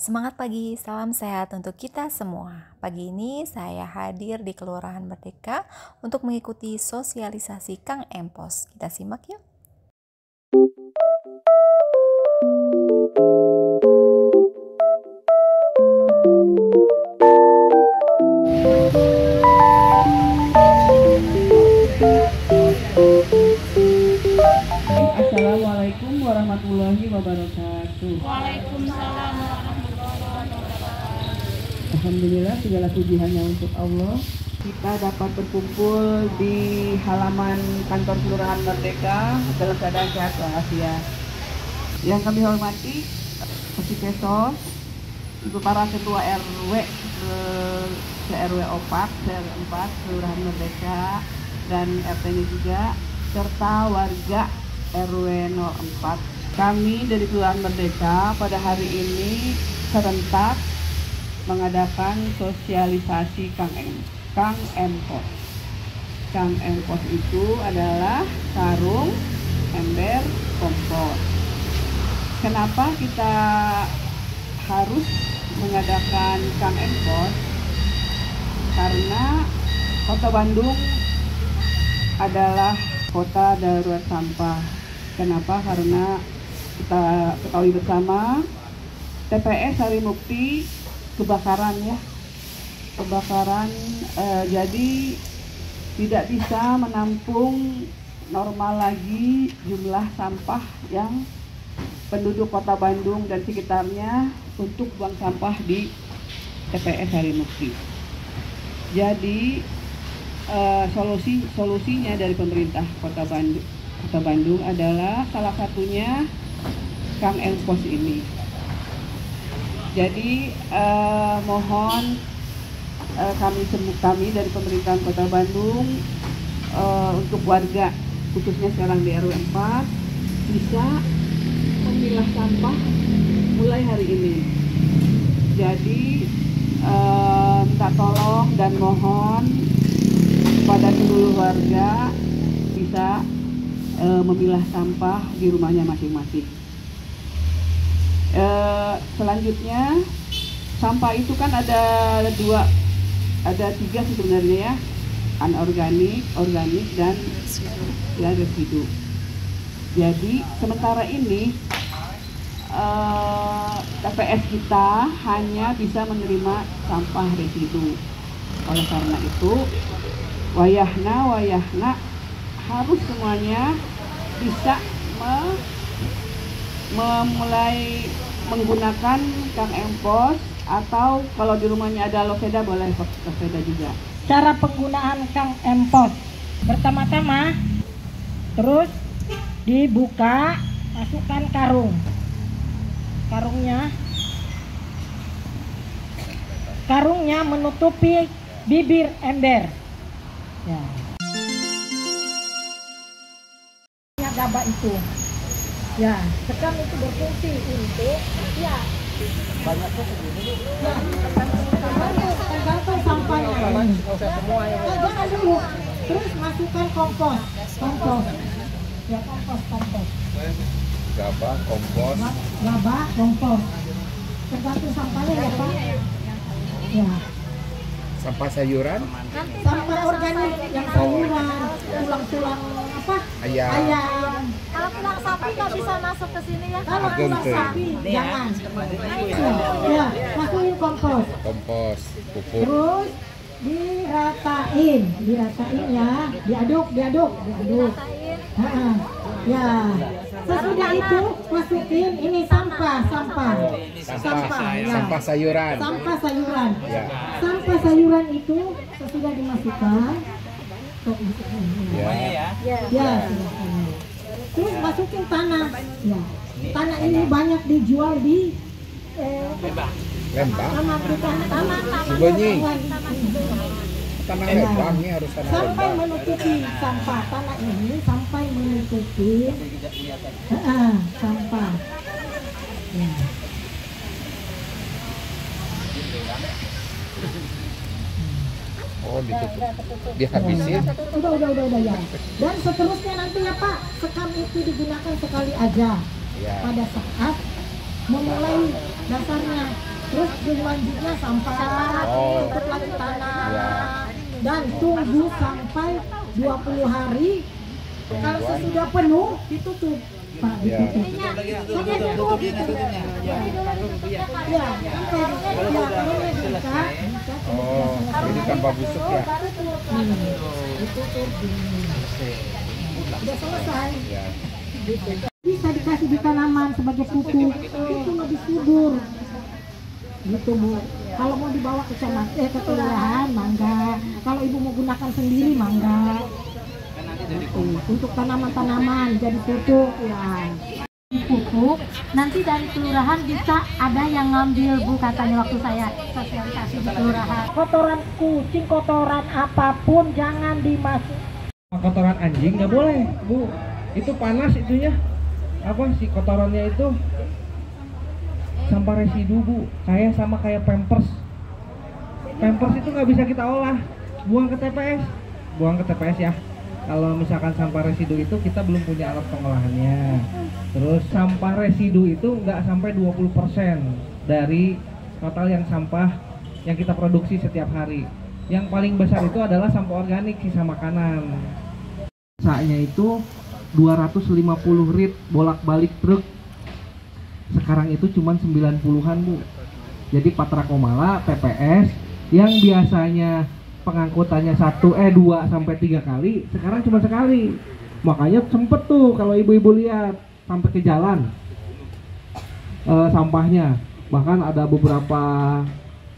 Semangat pagi, salam sehat untuk kita semua. Pagi ini saya hadir di Kelurahan Merdeka untuk mengikuti sosialisasi Kang Empos. Kita simak yuk. Assalamualaikum warahmatullahi wabarakatuh. Waalaikumsalam warahmatullahi wabarakatuh. Alhamdulillah, segala puji hanya untuk Allah. Kita dapat berkumpul di halaman kantor Kelurahan Merdeka dalam keadaan sehat walafiat. Yang kami hormati, Pak Kesos, Ibu para Ketua RW, RW 4 Kelurahan Merdeka dan RT-nya juga, serta warga RW 04. Kami dari Kelurahan Merdeka pada hari ini serentak mengadakan sosialisasi Kang Empos. Kang Empos itu adalah sarung, ember, kompos. Kenapa kita harus mengadakan Kang Empos? Karena Kota Bandung adalah kota darurat sampah. Kenapa? Karena kita ketahui bersama TPS Harimukti kebakaran ya, jadi tidak bisa menampung normal lagi jumlah sampah yang penduduk Kota Bandung dan sekitarnya untuk buang sampah di TPS Harimukti. Jadi solusinya dari pemerintah Kota Bandung adalah salah satunya Kang Empos ini. Jadi mohon kami dari pemerintahan Kota Bandung untuk warga khususnya sekarang di RW 4 bisa memilah sampah mulai hari ini. Jadi minta tolong dan mohon kepada seluruh warga bisa memilah sampah di rumahnya masing-masing. Selanjutnya, sampah itu kan ada tiga sebenarnya ya, anorganik, organik, dan residu. Jadi sementara ini TPS kita hanya bisa menerima sampah residu. Oleh karena itu, wayahna harus semuanya bisa memulai menggunakan Kang Empos, atau kalau di rumahnya ada loveda boleh loveda juga. Cara penggunaan Kang Empos, pertama-tama terus dibuka, masukkan karungnya menutupi bibir ember ya. Gabah itu ya, sekam itu berfungsi untuk ya Banyak tuh segini. ya tergantung sampahnya. Jangan dulu, terus masukkan kompos ya, kompos Gabah, kompos, tergantung sampahnya ya Pak ya. sampah sayuran, Sampah organik yang sayuran, tulang-tulang apa? Ayam. Kalau tulang sapi nggak bisa masuk ke sini ya? Kalau Ageng tulang tuh. sapi jangan. Ya, masukin kompos. kompos, pupuk. Terus diratain ya, diaduk. Ya, sesudah itu masukin ini sampah ya. Sampah sayuran. Sampah sayuran. Ya. Sampah sayuran itu sesudah dimasukkan. Ya. Ya, terus masukin tanah. Ya, tanah ini banyak dijual di Lembang. tanah Cibenying. Tanah Lembang ini harus tanah sampai Lembang. menutupi sampah tanah ini, sampai menutupi sampah. Ya. Oh, ditutup. Dihabisin. Udah ya. Dan seterusnya nanti ya Pak, sekam itu digunakan sekali aja. Ya. Pada saat memulai dasarnya, terus selanjutnya sampah, tutup lagi tanah, dan tunggu sampai 20 hari. Kalau sesudah penuh ditutup. Pak, ditutup. Sampai tutup. Ya, ini tanpa busuk ya. Ditutup. Udah selesai. Bisa dikasih di tanaman sebagai pupuk, itu lebih subur. Gitu Bu. Kalau mau dibawa ke kelurahan, mangga. Kalau ibu mau gunakan sendiri, mangga. Untuk tanaman-tanaman jadi pupuk ya. Pupuk nanti dari kelurahan bisa ada yang ngambil Bu, katanya waktu saya sosialisasi di kelurahan. Kotoran kucing, kotoran apapun jangan dimasuk. Kotoran anjing nggak boleh Bu, itu panas itunya, apa sih kotorannya itu sampah residu Bu, kayak pampers itu nggak bisa kita olah, buang ke TPS ya. Kalau misalkan sampah residu itu kita belum punya alat pengolahannya. Terus sampah residu itu nggak sampai 20% dari total yang sampah yang kita produksi setiap hari. Yang paling besar itu adalah sampah organik, sisa makanan. Sisanya itu 250 rit bolak-balik truk. Sekarang itu cuma 90-an Bu. Jadi Patra Komala TPS yang biasanya pengangkutannya 2 sampai 3 kali, sekarang cuma sekali. Makanya sempet tuh kalau ibu-ibu lihat sampai ke jalan sampahnya. Bahkan ada beberapa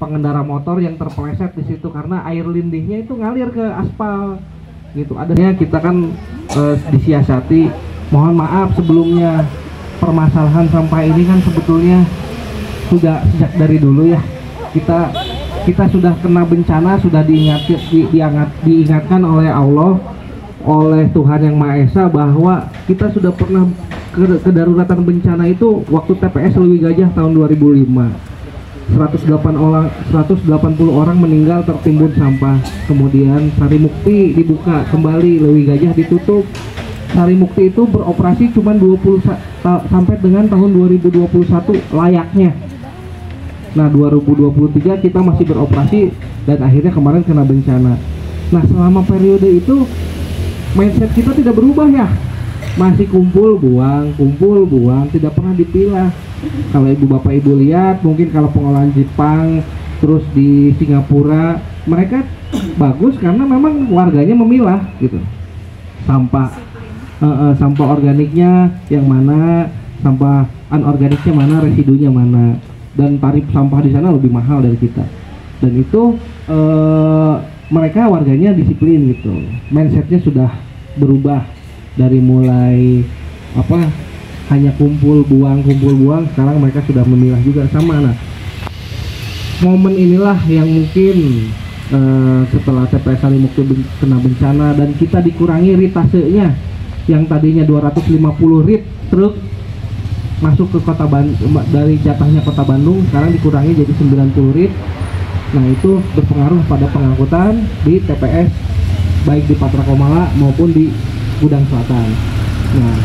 pengendara motor yang terpeleset di situ karena air lindihnya itu ngalir ke aspal. Gitu. Adanya kita kan disiasati. Mohon maaf sebelumnya, permasalahan sampah ini kan sebetulnya sudah sejak dari dulu ya. Kita sudah kena bencana, sudah diingatkan oleh Allah, oleh Tuhan Yang Maha Esa bahwa kita sudah pernah kedaruratan bencana itu waktu TPS Lewi Gajah tahun 2005. 180 orang meninggal tertimbun sampah. Kemudian Sari Mukti dibuka kembali, Lewi Gajah ditutup. Sari Mukti itu beroperasi cuma 20 sampai dengan tahun 2021 layaknya. Nah 2023 kita masih beroperasi dan akhirnya kemarin kena bencana. Nah selama periode itu mindset kita tidak berubah ya, masih kumpul buang, tidak pernah dipilah. Kalau ibu bapak ibu lihat, mungkin kalau pengolahan Jepang terus di Singapura mereka bagus karena memang warganya memilah gitu. Sampah organiknya yang mana, sampah anorganiknya mana, residunya mana. Dan tarif sampah di sana lebih mahal dari kita. Dan itu mereka warganya disiplin gitu. Mindsetnya sudah berubah dari mulai hanya kumpul buang, sekarang mereka sudah memilah juga sama. Nah, momen inilah yang mungkin setelah TPS Sari Mukti kena bencana dan kita dikurangi ritasenya yang tadinya 250 rit truk masuk ke kota Bandung, dari jatahnya kota Bandung sekarang dikurangi jadi 90 rit. Nah itu berpengaruh pada pengangkutan di TPS baik di Patra Komala maupun di Gudang Selatan. Nah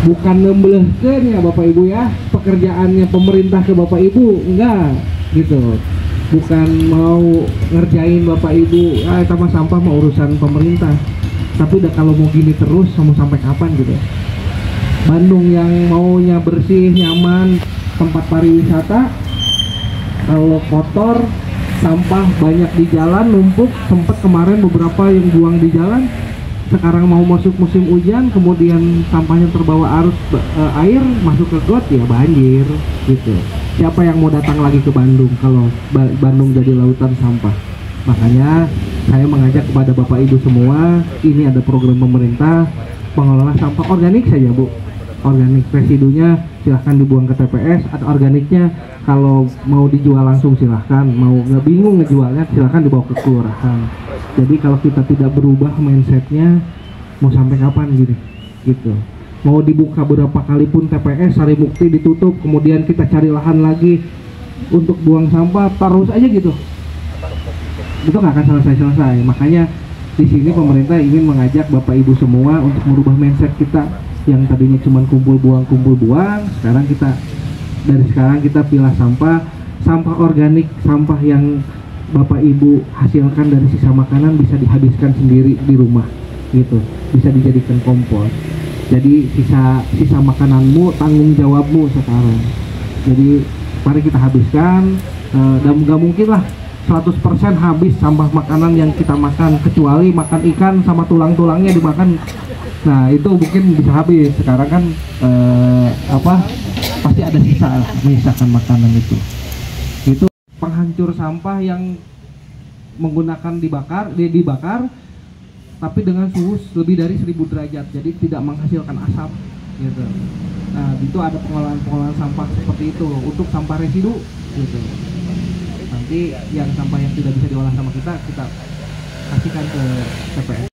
bukan nembelehkeun ya Bapak Ibu ya, pekerjaannya pemerintah ke Bapak Ibu, enggak gitu. Bukan mau ngerjain Bapak Ibu, sama sampah mah urusan pemerintah. Tapi udah kalau mau gini terus mau sampai kapan gitu. Bandung yang maunya bersih, nyaman, tempat pariwisata, kalau kotor, sampah banyak di jalan, numpuk, sempat kemarin beberapa yang buang di jalan, sekarang mau masuk musim hujan, kemudian sampahnya terbawa arus air, masuk ke got, ya banjir, gitu. Siapa yang mau datang lagi ke Bandung kalau Bandung jadi lautan sampah? Makanya saya mengajak kepada Bapak Ibu semua, ini ada program pemerintah, pengelola sampah organik saja Bu. Organik, residunya silahkan dibuang ke TPS, atau organiknya kalau mau dijual langsung silahkan, mau nggak bingung ngejualnya silahkan dibawa ke kelurahan. Jadi kalau kita tidak berubah mindsetnya, mau sampai kapan gitu. Mau dibuka berapa kali pun TPS Sari Mukti ditutup, kemudian kita cari lahan lagi untuk buang sampah, terus aja gitu. Itu nggak akan selesai. Makanya di sini pemerintah ingin mengajak Bapak Ibu semua untuk merubah mindset kita yang tadinya cuma kumpul buang, sekarang kita dari sekarang kita pilah sampah organik, sampah yang Bapak Ibu hasilkan dari sisa makanan bisa dihabiskan sendiri di rumah gitu, bisa dijadikan kompos. Jadi sisa makananmu tanggung jawabmu sekarang. Jadi mari kita habiskan, dan nggak mungkin lah 100% habis sampah makanan yang kita makan, kecuali makan ikan sama tulang-tulangnya dimakan. Nah itu mungkin bisa habis. Sekarang kan pasti ada sisa, menyisakan makanan itu. Itu penghancur sampah yang menggunakan dibakar tapi dengan suhu lebih dari 1000 derajat, jadi tidak menghasilkan asap gitu. Nah itu ada pengolahan sampah seperti itu untuk sampah residu gitu. Nanti yang sampah yang tidak bisa diolah sama kita kasihkan ke TPS.